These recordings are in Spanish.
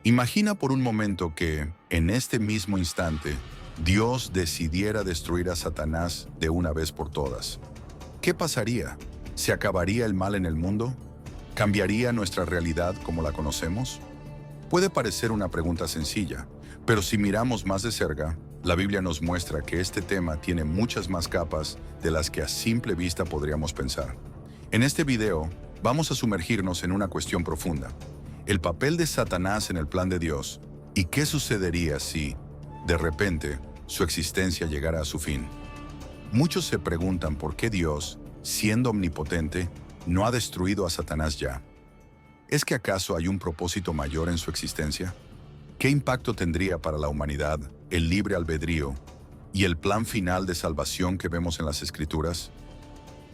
Imagina por un momento que, en este mismo instante, Dios decidiera destruir a Satanás de una vez por todas. ¿Qué pasaría? ¿Se acabaría el mal en el mundo? ¿Cambiaría nuestra realidad como la conocemos? Puede parecer una pregunta sencilla, pero si miramos más de cerca, la Biblia nos muestra que este tema tiene muchas más capas de las que a simple vista podríamos pensar. En este video, vamos a sumergirnos en una cuestión profunda: el papel de Satanás en el plan de Dios y qué sucedería si, de repente, su existencia llegara a su fin. Muchos se preguntan por qué Dios, siendo omnipotente, no ha destruido a Satanás ya. ¿Es que acaso hay un propósito mayor en su existencia? ¿Qué impacto tendría para la humanidad el libre albedrío y el plan final de salvación que vemos en las Escrituras?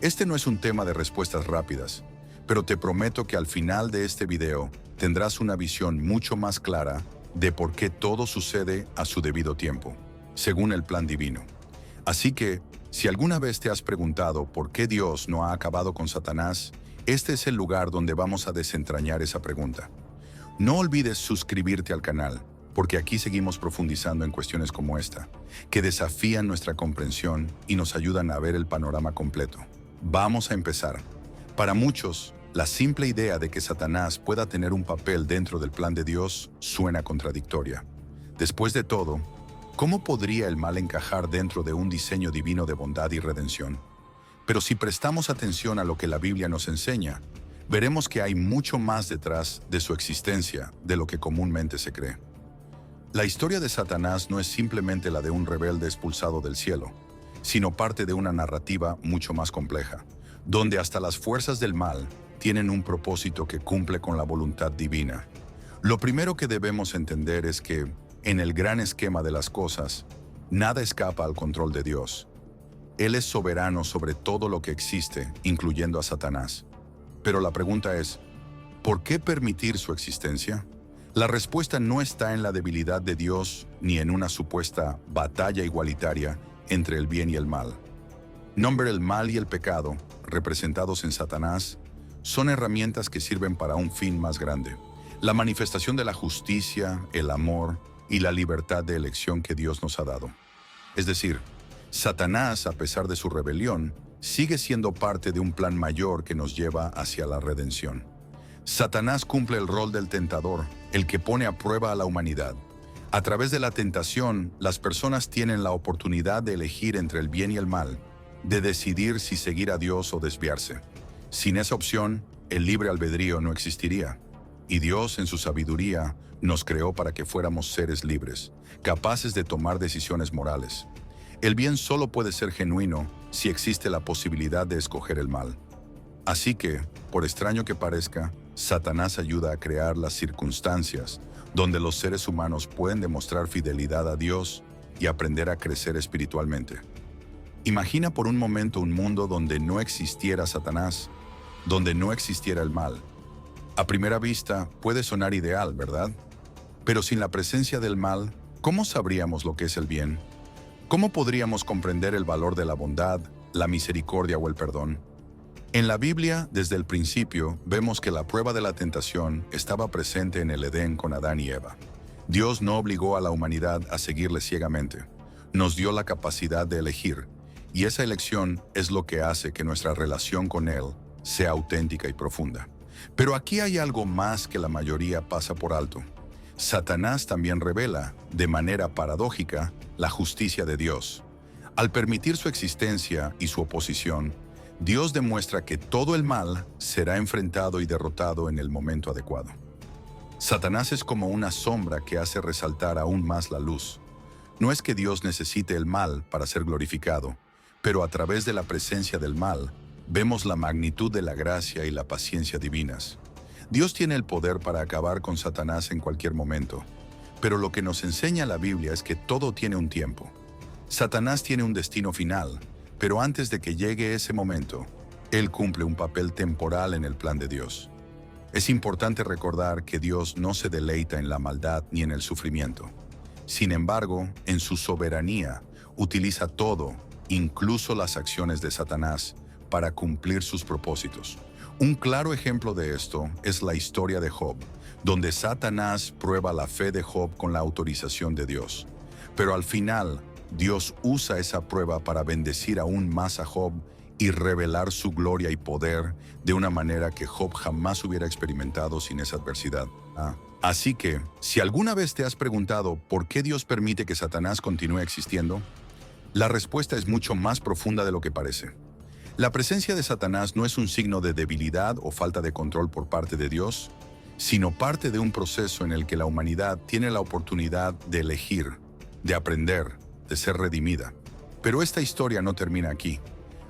Este no es un tema de respuestas rápidas, pero te prometo que al final de este video tendrás una visión mucho más clara de por qué todo sucede a su debido tiempo, según el plan divino. Así que, si alguna vez te has preguntado por qué Dios no ha acabado con Satanás, este es el lugar donde vamos a desentrañar esa pregunta. No olvides suscribirte al canal, porque aquí seguimos profundizando en cuestiones como esta, que desafían nuestra comprensión y nos ayudan a ver el panorama completo. Vamos a empezar. Para muchos, la simple idea de que Satanás pueda tener un papel dentro del plan de Dios suena contradictoria. Después de todo, ¿cómo podría el mal encajar dentro de un diseño divino de bondad y redención? Pero si prestamos atención a lo que la Biblia nos enseña, veremos que hay mucho más detrás de su existencia de lo que comúnmente se cree. La historia de Satanás no es simplemente la de un rebelde expulsado del cielo, sino parte de una narrativa mucho más compleja, donde hasta las fuerzas del mal tienen un propósito que cumple con la voluntad divina. Lo primero que debemos entender es que, en el gran esquema de las cosas, nada escapa al control de Dios. Él es soberano sobre todo lo que existe, incluyendo a Satanás. Pero la pregunta es, ¿por qué permitir su existencia? La respuesta no está en la debilidad de Dios ni en una supuesta batalla igualitaria entre el bien y el mal. El mal y el pecado, representados en Satanás, son herramientas que sirven para un fin más grande: la manifestación de la justicia, el amor y la libertad de elección que Dios nos ha dado. Es decir, Satanás, a pesar de su rebelión, sigue siendo parte de un plan mayor que nos lleva hacia la redención. Satanás cumple el rol del tentador, el que pone a prueba a la humanidad. A través de la tentación, las personas tienen la oportunidad de elegir entre el bien y el mal, de decidir si seguir a Dios o desviarse. Sin esa opción, el libre albedrío no existiría. Y Dios, en su sabiduría, nos creó para que fuéramos seres libres, capaces de tomar decisiones morales. El bien solo puede ser genuino si existe la posibilidad de escoger el mal. Así que, por extraño que parezca, Satanás ayuda a crear las circunstancias donde los seres humanos pueden demostrar fidelidad a Dios y aprender a crecer espiritualmente. Imagina por un momento un mundo donde no existiera Satanás, donde no existiera el mal. A primera vista puede sonar ideal, ¿verdad? Pero sin la presencia del mal, ¿cómo sabríamos lo que es el bien? ¿Cómo podríamos comprender el valor de la bondad, la misericordia o el perdón? En la Biblia, desde el principio, vemos que la prueba de la tentación estaba presente en el Edén con Adán y Eva. Dios no obligó a la humanidad a seguirle ciegamente. Nos dio la capacidad de elegir, y esa elección es lo que hace que nuestra relación con Él sea auténtica y profunda. Pero aquí hay algo más que la mayoría pasa por alto. Satanás también revela, de manera paradójica, la justicia de Dios. Al permitir su existencia y su oposición, Dios demuestra que todo el mal será enfrentado y derrotado en el momento adecuado. Satanás es como una sombra que hace resaltar aún más la luz. No es que Dios necesite el mal para ser glorificado, pero a través de la presencia del mal, vemos la magnitud de la gracia y la paciencia divinas. Dios tiene el poder para acabar con Satanás en cualquier momento, pero lo que nos enseña la Biblia es que todo tiene un tiempo. Satanás tiene un destino final, pero antes de que llegue ese momento, él cumple un papel temporal en el plan de Dios. Es importante recordar que Dios no se deleita en la maldad ni en el sufrimiento. Sin embargo, en su soberanía, utiliza todo, incluso las acciones de Satanás, para cumplir sus propósitos. Un claro ejemplo de esto es la historia de Job, donde Satanás prueba la fe de Job con la autorización de Dios. Pero al final, Dios usa esa prueba para bendecir aún más a Job y revelar su gloria y poder de una manera que Job jamás hubiera experimentado sin esa adversidad. Así que, si alguna vez te has preguntado por qué Dios permite que Satanás continúe existiendo, la respuesta es mucho más profunda de lo que parece. La presencia de Satanás no es un signo de debilidad o falta de control por parte de Dios, sino parte de un proceso en el que la humanidad tiene la oportunidad de elegir, de aprender, de ser redimida. Pero esta historia no termina aquí.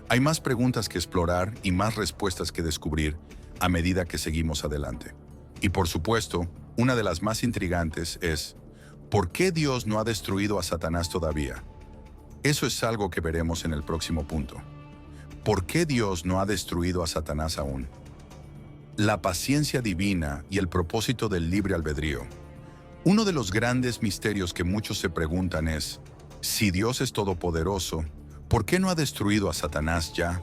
Hay más preguntas que explorar y más respuestas que descubrir a medida que seguimos adelante. Y por supuesto, una de las más intrigantes es, ¿por qué Dios no ha destruido a Satanás todavía? Eso es algo que veremos en el próximo punto. ¿Por qué Dios no ha destruido a Satanás aún? La paciencia divina y el propósito del libre albedrío. Uno de los grandes misterios que muchos se preguntan es, si Dios es todopoderoso, ¿por qué no ha destruido a Satanás ya?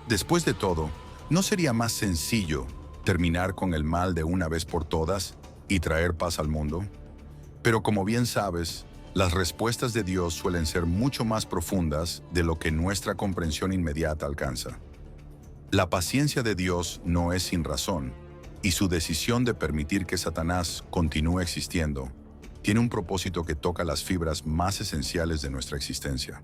Después de todo, ¿no sería más sencillo terminar con el mal de una vez por todas y traer paz al mundo? Pero como bien sabes, las respuestas de Dios suelen ser mucho más profundas de lo que nuestra comprensión inmediata alcanza. La paciencia de Dios no es sin razón, y su decisión de permitir que Satanás continúe existiendo tiene un propósito que toca las fibras más esenciales de nuestra existencia.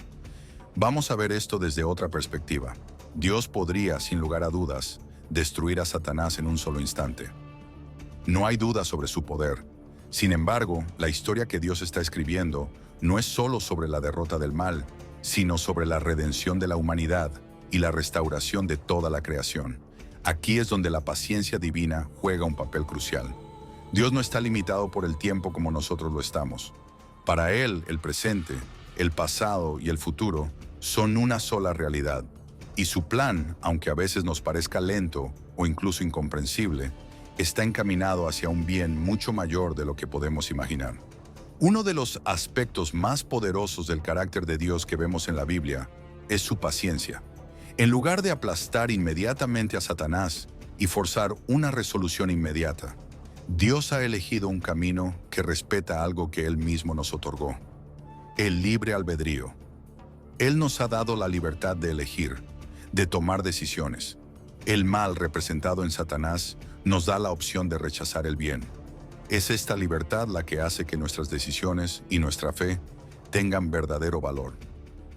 Vamos a ver esto desde otra perspectiva. Dios podría, sin lugar a dudas, destruir a Satanás en un solo instante. No hay duda sobre su poder. Sin embargo, la historia que Dios está escribiendo no es solo sobre la derrota del mal, sino sobre la redención de la humanidad y la restauración de toda la creación. Aquí es donde la paciencia divina juega un papel crucial. Dios no está limitado por el tiempo como nosotros lo estamos. Para Él, el presente, el pasado y el futuro son una sola realidad. Y su plan, aunque a veces nos parezca lento o incluso incomprensible, está encaminado hacia un bien mucho mayor de lo que podemos imaginar. Uno de los aspectos más poderosos del carácter de Dios que vemos en la Biblia es su paciencia. En lugar de aplastar inmediatamente a Satanás y forzar una resolución inmediata, Dios ha elegido un camino que respeta algo que Él mismo nos otorgó: el libre albedrío. Él nos ha dado la libertad de elegir, de tomar decisiones. El mal representado en Satanás nos da la opción de rechazar el bien. Es esta libertad la que hace que nuestras decisiones y nuestra fe tengan verdadero valor.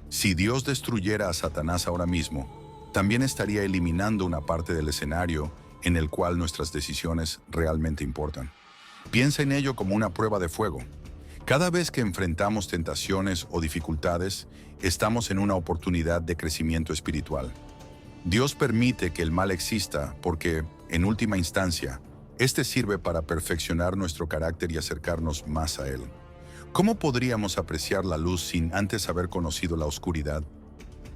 Si Dios destruyera a Satanás ahora mismo, también estaría eliminando una parte del escenario en el cual nuestras decisiones realmente importan. Piensa en ello como una prueba de fuego. Cada vez que enfrentamos tentaciones o dificultades, estamos en una oportunidad de crecimiento espiritual. Dios permite que el mal exista porque, en última instancia, este sirve para perfeccionar nuestro carácter y acercarnos más a Él. ¿Cómo podríamos apreciar la luz sin antes haber conocido la oscuridad?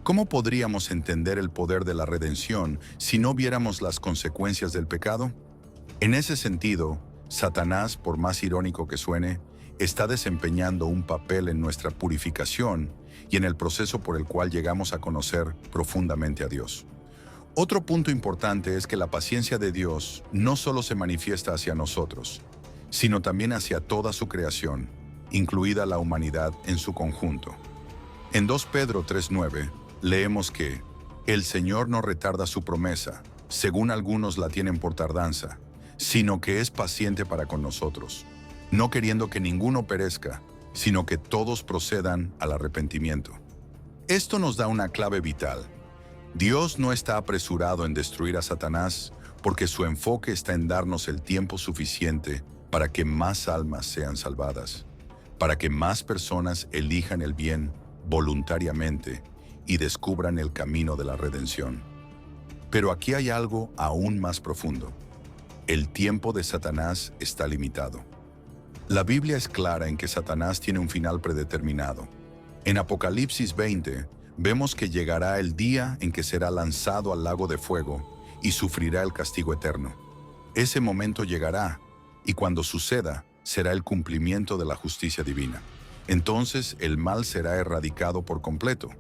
¿Cómo podríamos entender el poder de la redención si no viéramos las consecuencias del pecado? En ese sentido, Satanás, por más irónico que suene, está desempeñando un papel en nuestra purificación y en el proceso por el cual llegamos a conocer profundamente a Dios. Otro punto importante es que la paciencia de Dios no solo se manifiesta hacia nosotros, sino también hacia toda su creación, incluida la humanidad en su conjunto. En 2 Pedro 3:9 leemos que el Señor no retarda su promesa, según algunos la tienen por tardanza, sino que es paciente para con nosotros, no queriendo que ninguno perezca, sino que todos procedan al arrepentimiento. Esto nos da una clave vital. Dios no está apresurado en destruir a Satanás porque su enfoque está en darnos el tiempo suficiente para que más almas sean salvadas, para que más personas elijan el bien voluntariamente y descubran el camino de la redención. Pero aquí hay algo aún más profundo. El tiempo de Satanás está limitado. La Biblia es clara en que Satanás tiene un final predeterminado. En Apocalipsis 20, vemos que llegará el día en que será lanzado al lago de fuego y sufrirá el castigo eterno. Ese momento llegará, y cuando suceda, será el cumplimiento de la justicia divina. Entonces el mal será erradicado por completo,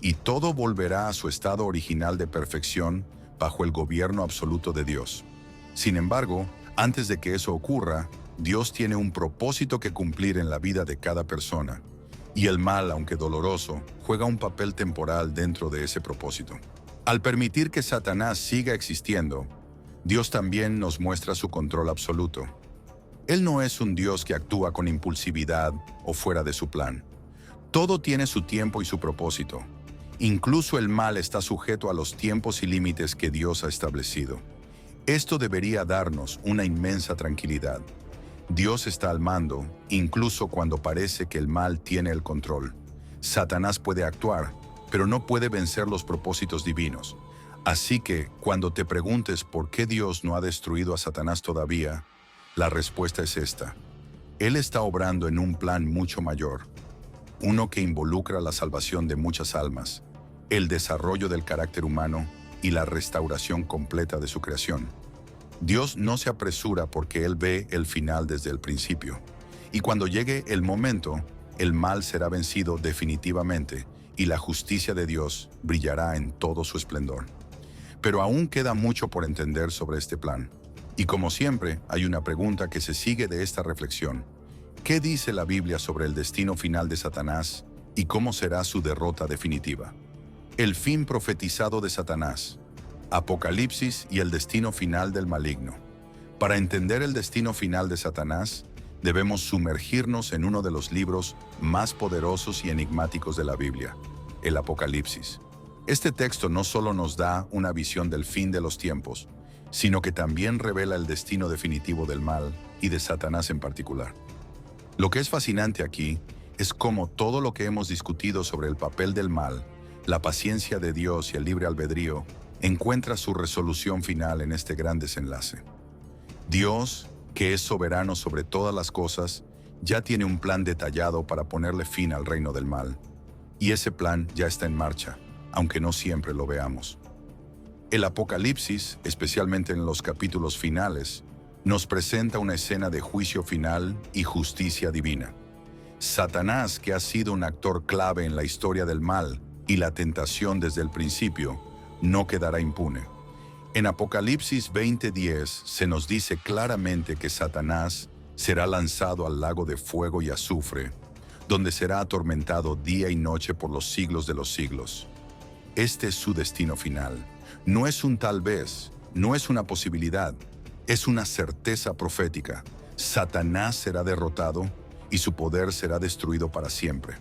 y todo volverá a su estado original de perfección bajo el gobierno absoluto de Dios. Sin embargo, Antes de que eso ocurra, Dios tiene un propósito que cumplir en la vida de cada persona, y el mal, aunque doloroso, juega un papel temporal dentro de ese propósito. Al permitir que Satanás siga existiendo, Dios también nos muestra su control absoluto. Él no es un Dios que actúa con impulsividad o fuera de su plan. Todo tiene su tiempo y su propósito. Incluso el mal está sujeto a los tiempos y límites que Dios ha establecido. Esto debería darnos una inmensa tranquilidad. Dios está al mando, incluso cuando parece que el mal tiene el control. Satanás puede actuar, pero no puede vencer los propósitos divinos. Así que, cuando te preguntes por qué Dios no ha destruido a Satanás todavía, la respuesta es esta. Él está obrando en un plan mucho mayor, uno que involucra la salvación de muchas almas, el desarrollo del carácter humano y la restauración completa de su creación. Dios no se apresura porque Él ve el final desde el principio. Y cuando llegue el momento, el mal será vencido definitivamente y la justicia de Dios brillará en todo su esplendor. Pero aún queda mucho por entender sobre este plan. Y como siempre, hay una pregunta que se sigue de esta reflexión. ¿Qué dice la Biblia sobre el destino final de Satanás y cómo será su derrota definitiva? El fin profetizado de Satanás, Apocalipsis y el destino final del maligno. Para entender el destino final de Satanás, debemos sumergirnos en uno de los libros más poderosos y enigmáticos de la Biblia, el Apocalipsis. Este texto no solo nos da una visión del fin de los tiempos, sino que también revela el destino definitivo del mal y de Satanás en particular. Lo que es fascinante aquí es cómo todo lo que hemos discutido sobre el papel del mal, la paciencia de Dios y el libre albedrío, encuentra su resolución final en este gran desenlace. Dios, que es soberano sobre todas las cosas, ya tiene un plan detallado para ponerle fin al reino del mal. Y ese plan ya está en marcha, aunque no siempre lo veamos. El Apocalipsis, especialmente en los capítulos finales, nos presenta una escena de juicio final y justicia divina. Satanás, que ha sido un actor clave en la historia del mal y la tentación desde el principio, no quedará impune. En Apocalipsis 20:10 se nos dice claramente que Satanás será lanzado al lago de fuego y azufre, donde será atormentado día y noche por los siglos de los siglos. Este es su destino final. No es un tal vez, no es una posibilidad, es una certeza profética. Satanás será derrotado y su poder será destruido para siempre.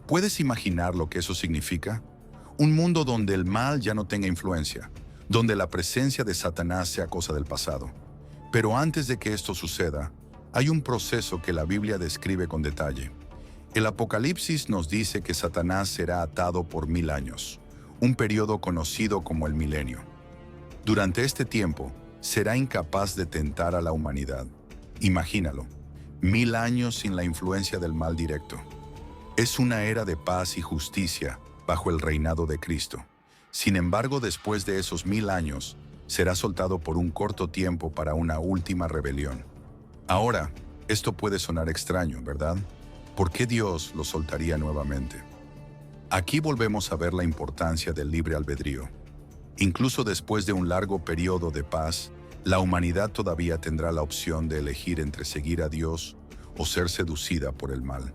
¿Puedes imaginar lo que eso significa? Un mundo donde el mal ya no tenga influencia, donde la presencia de Satanás sea cosa del pasado. Pero antes de que esto suceda, hay un proceso que la Biblia describe con detalle. El Apocalipsis nos dice que Satanás será atado por 1000 años, un periodo conocido como el milenio. Durante este tiempo, será incapaz de tentar a la humanidad. Imagínalo, 1000 años sin la influencia del mal directo. Es una era de paz y justicia bajo el reinado de Cristo. Sin embargo, después de esos 1000 años, será soltado por un corto tiempo para una última rebelión. Ahora, esto puede sonar extraño, ¿verdad? ¿Por qué Dios lo soltaría nuevamente? Aquí volvemos a ver la importancia del libre albedrío. Incluso después de un largo periodo de paz, la humanidad todavía tendrá la opción de elegir entre seguir a Dios o ser seducida por el mal.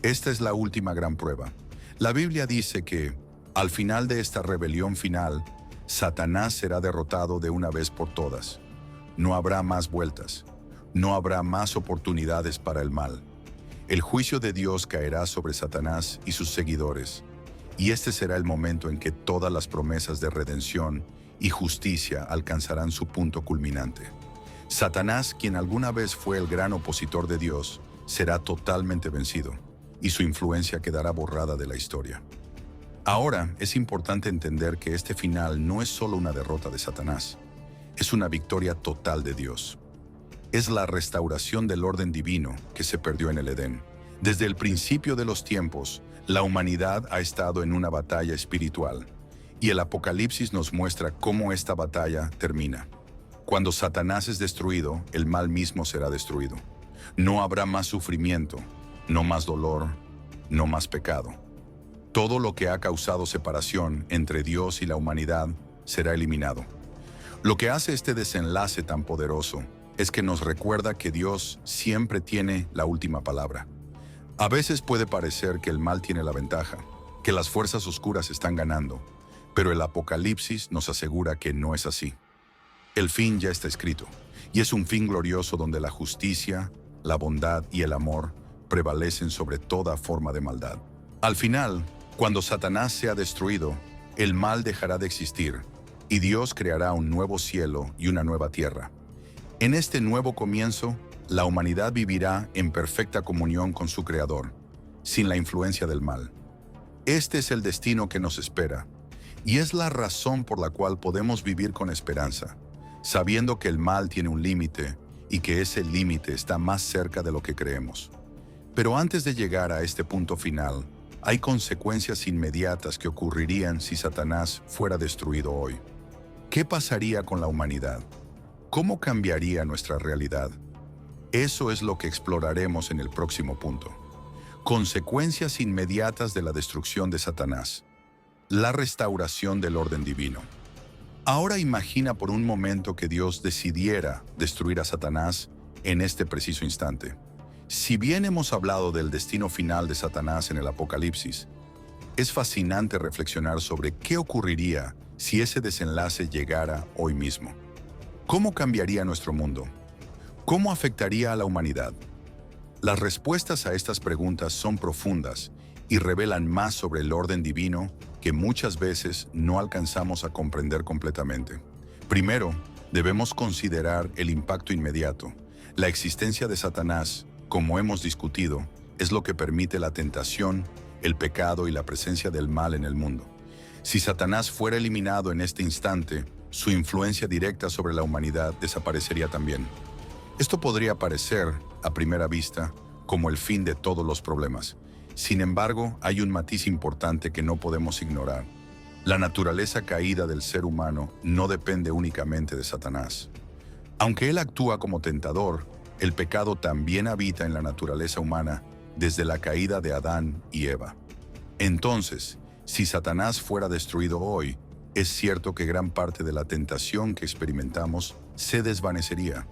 Esta es la última gran prueba. La Biblia dice que, al final de esta rebelión final, Satanás será derrotado de una vez por todas. No habrá más vueltas. No habrá más oportunidades para el mal. El juicio de Dios caerá sobre Satanás y sus seguidores, y este será el momento en que todas las promesas de redención y justicia alcanzarán su punto culminante. Satanás, quien alguna vez fue el gran opositor de Dios, será totalmente vencido, y su influencia quedará borrada de la historia. Ahora, es importante entender que este final no es solo una derrota de Satanás, es una victoria total de Dios. Es la restauración del orden divino que se perdió en el Edén. Desde el principio de los tiempos, la humanidad ha estado en una batalla espiritual, y el Apocalipsis nos muestra cómo esta batalla termina. Cuando Satanás es destruido, el mal mismo será destruido. No habrá más sufrimiento, no más dolor, no más pecado. Todo lo que ha causado separación entre Dios y la humanidad será eliminado. Lo que hace este desenlace tan poderoso es que nos recuerda que Dios siempre tiene la última palabra. A veces puede parecer que el mal tiene la ventaja, que las fuerzas oscuras están ganando, pero el Apocalipsis nos asegura que no es así. El fin ya está escrito, y es un fin glorioso donde la justicia, la bondad y el amor prevalecen sobre toda forma de maldad. Al final, cuando Satanás sea destruido, el mal dejará de existir, y Dios creará un nuevo cielo y una nueva tierra. En este nuevo comienzo, la humanidad vivirá en perfecta comunión con su Creador, sin la influencia del mal. Este es el destino que nos espera, y es la razón por la cual podemos vivir con esperanza, sabiendo que el mal tiene un límite y que ese límite está más cerca de lo que creemos. Pero antes de llegar a este punto final, hay consecuencias inmediatas que ocurrirían si Satanás fuera destruido hoy. ¿Qué pasaría con la humanidad? ¿Cómo cambiaría nuestra realidad? Eso es lo que exploraremos en el próximo punto. Consecuencias inmediatas de la destrucción de Satanás. La restauración del orden divino. Ahora imagina por un momento que Dios decidiera destruir a Satanás en este preciso instante. Si bien hemos hablado del destino final de Satanás en el Apocalipsis, es fascinante reflexionar sobre qué ocurriría si ese desenlace llegara hoy mismo. ¿Cómo cambiaría nuestro mundo? ¿Cómo afectaría a la humanidad? Las respuestas a estas preguntas son profundas y revelan más sobre el orden divino que muchas veces no alcanzamos a comprender completamente. Primero, debemos considerar el impacto inmediato. La existencia de Satanás, como hemos discutido, es lo que permite la tentación, el pecado y la presencia del mal en el mundo. Si Satanás fuera eliminado en este instante, su influencia directa sobre la humanidad desaparecería también. Esto podría parecer, a primera vista, como el fin de todos los problemas. Sin embargo, hay un matiz importante que no podemos ignorar. La naturaleza caída del ser humano no depende únicamente de Satanás. Aunque él actúa como tentador, el pecado también habita en la naturaleza humana desde la caída de Adán y Eva. Entonces, si Satanás fuera destruido hoy, es cierto que gran parte de la tentación que experimentamos se desvanecería,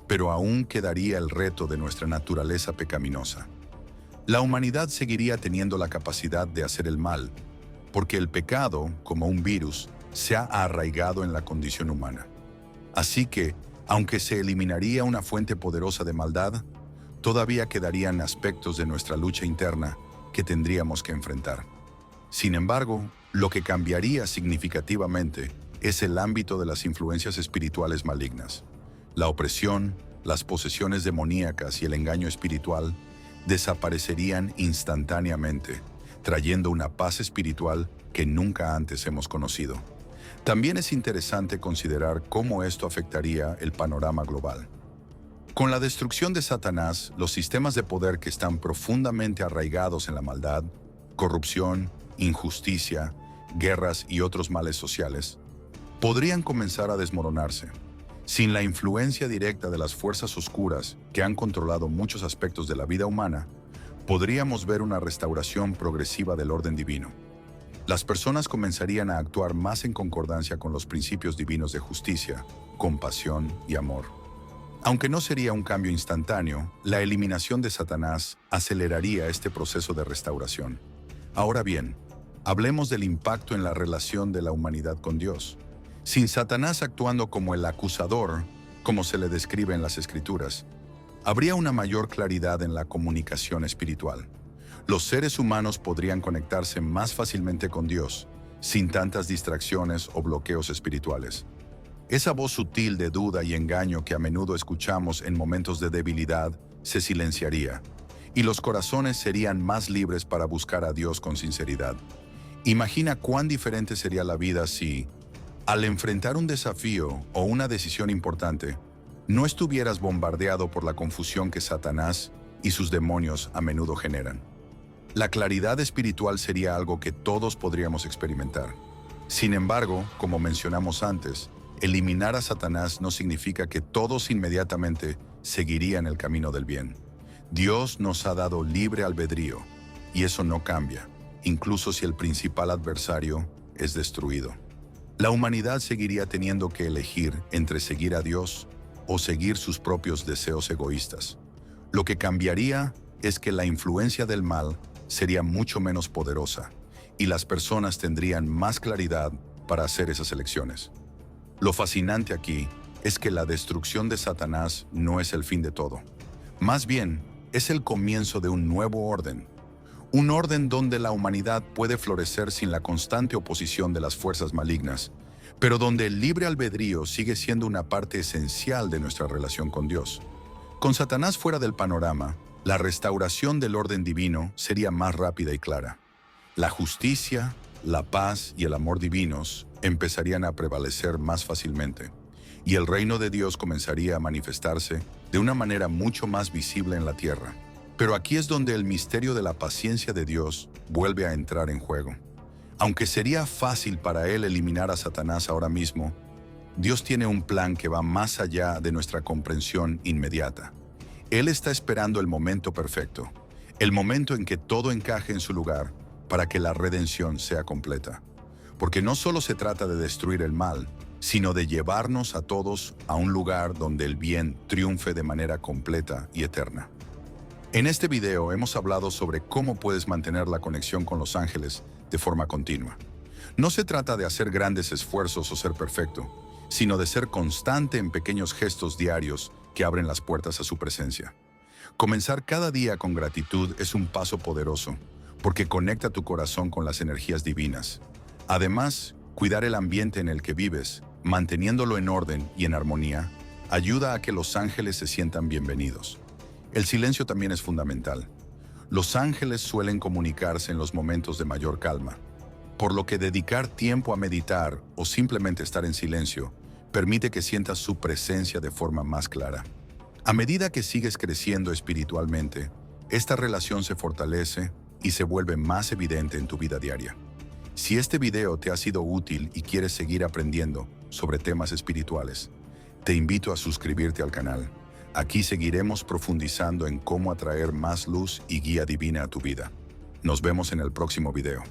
pero aún quedaría el reto de nuestra naturaleza pecaminosa. La humanidad seguiría teniendo la capacidad de hacer el mal, porque el pecado, como un virus, se ha arraigado en la condición humana. Así que, aunque se eliminaría una fuente poderosa de maldad, todavía quedarían aspectos de nuestra lucha interna que tendríamos que enfrentar. Sin embargo, lo que cambiaría significativamente es el ámbito de las influencias espirituales malignas. La opresión, las posesiones demoníacas y el engaño espiritual desaparecerían instantáneamente, trayendo una paz espiritual que nunca antes hemos conocido. También es interesante considerar cómo esto afectaría el panorama global. Con la destrucción de Satanás, los sistemas de poder que están profundamente arraigados en la maldad, corrupción, injusticia, guerras y otros males sociales, podrían comenzar a desmoronarse. Sin la influencia directa de las fuerzas oscuras que han controlado muchos aspectos de la vida humana, podríamos ver una restauración progresiva del orden divino. Las personas comenzarían a actuar más en concordancia con los principios divinos de justicia, compasión y amor. Aunque no sería un cambio instantáneo, la eliminación de Satanás aceleraría este proceso de restauración. Ahora bien, hablemos del impacto en la relación de la humanidad con Dios. Sin Satanás actuando como el acusador, como se le describe en las Escrituras, habría una mayor claridad en la comunicación espiritual. Los seres humanos podrían conectarse más fácilmente con Dios, sin tantas distracciones o bloqueos espirituales. Esa voz sutil de duda y engaño que a menudo escuchamos en momentos de debilidad se silenciaría, y los corazones serían más libres para buscar a Dios con sinceridad. Imagina cuán diferente sería la vida si, al enfrentar un desafío o una decisión importante, no estuvieras bombardeado por la confusión que Satanás y sus demonios a menudo generan. La claridad espiritual sería algo que todos podríamos experimentar. Sin embargo, como mencionamos antes, eliminar a Satanás no significa que todos inmediatamente seguirían el camino del bien. Dios nos ha dado libre albedrío, y eso no cambia, incluso si el principal adversario es destruido. La humanidad seguiría teniendo que elegir entre seguir a Dios o seguir sus propios deseos egoístas. Lo que cambiaría es que la influencia del mal sería mucho menos poderosa y las personas tendrían más claridad para hacer esas elecciones. Lo fascinante aquí es que la destrucción de Satanás no es el fin de todo. Más bien, es el comienzo de un nuevo orden. Un orden donde la humanidad puede florecer sin la constante oposición de las fuerzas malignas, pero donde el libre albedrío sigue siendo una parte esencial de nuestra relación con Dios. Con Satanás fuera del panorama, la restauración del orden divino sería más rápida y clara. La justicia, la paz y el amor divinos empezarían a prevalecer más fácilmente, y el reino de Dios comenzaría a manifestarse de una manera mucho más visible en la tierra. Pero aquí es donde el misterio de la paciencia de Dios vuelve a entrar en juego. Aunque sería fácil para Él eliminar a Satanás ahora mismo, Dios tiene un plan que va más allá de nuestra comprensión inmediata. Él está esperando el momento perfecto, el momento en que todo encaje en su lugar para que la redención sea completa. Porque no solo se trata de destruir el mal, sino de llevarnos a todos a un lugar donde el bien triunfe de manera completa y eterna. En este video hemos hablado sobre cómo puedes mantener la conexión con los ángeles de forma continua. No se trata de hacer grandes esfuerzos o ser perfecto, sino de ser constante en pequeños gestos diarios que abren las puertas a su presencia. Comenzar cada día con gratitud es un paso poderoso, porque conecta tu corazón con las energías divinas. Además, cuidar el ambiente en el que vives, manteniéndolo en orden y en armonía, ayuda a que los ángeles se sientan bienvenidos. El silencio también es fundamental. Los ángeles suelen comunicarse en los momentos de mayor calma, por lo que dedicar tiempo a meditar o simplemente estar en silencio permite que sientas su presencia de forma más clara. A medida que sigues creciendo espiritualmente, esta relación se fortalece y se vuelve más evidente en tu vida diaria. Si este video te ha sido útil y quieres seguir aprendiendo sobre temas espirituales, te invito a suscribirte al canal. Aquí seguiremos profundizando en cómo atraer más luz y guía divina a tu vida. Nos vemos en el próximo video.